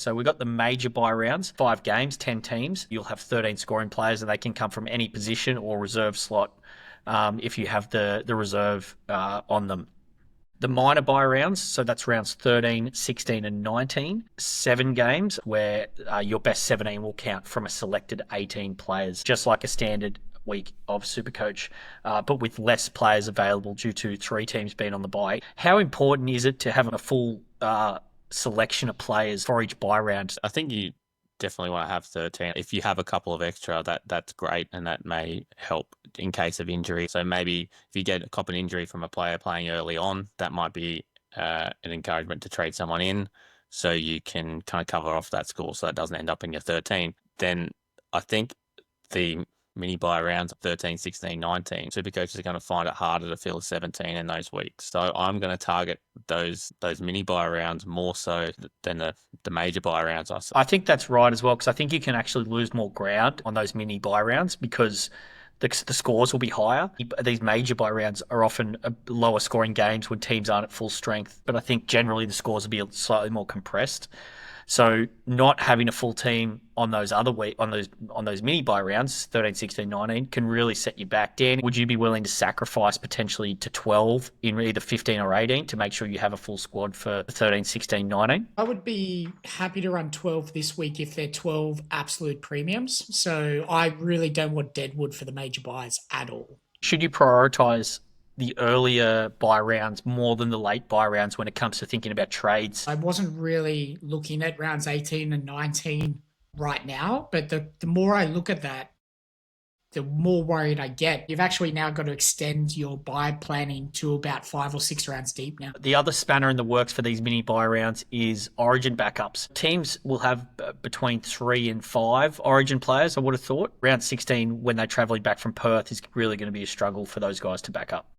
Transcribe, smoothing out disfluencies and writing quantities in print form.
So we've got the major bye rounds, 5 games, 10 teams. You'll have 13 scoring players, and they can come from any position or reserve slot if you have the reserve on them. The minor bye rounds, so that's rounds 13, 16, and 19. 7 games where your best 17 will count from a selected 18 players, just like a standard week of Supercoach, but with less players available due to 3 teams being on the bye. How important is it to have a full selection of players for each bye round? I think you definitely want to have 13. If you have a couple of extra, that's great, and that may help in case of injury. So maybe if you get a cop an injury from a player playing early on, that might be an encouragement to trade someone in so you can kind of cover off that score so that doesn't end up in your 13. Then I think the mini buy rounds 13, 16, 19, Supercoaches are going to find it harder to fill 17 in those weeks. So I'm going to target those mini buy rounds more so than the major buy rounds. I think that's right as well, because I think you can actually lose more ground on those mini buy rounds because the scores will be higher. These major buy rounds are often lower scoring games when teams aren't at full strength, but I think generally the scores will be slightly more compressed. So not having a full team on those other on those mini buy rounds, 13, 16, 19, can really set you back. Dan, would you be willing to sacrifice potentially to 12 in either 15 or 18 to make sure you have a full squad for 13, 16, 19? I would be happy to run 12 this week if they're 12 absolute premiums. So I really don't want Deadwood for the major buys at all. Should you prioritise the earlier buy rounds more than the late buy rounds when it comes to thinking about trades? I wasn't really looking at rounds 18 and 19 right now, but the more I look at that, the more worried I get. You've actually now got to extend your buy planning to about 5 or 6 rounds deep now. The other spanner in the works for these mini buy rounds is Origin backups. Teams will have between 3 and 5 Origin players, I would have thought. Round 16, when they're travelling back from Perth, is really going to be a struggle for those guys to back up.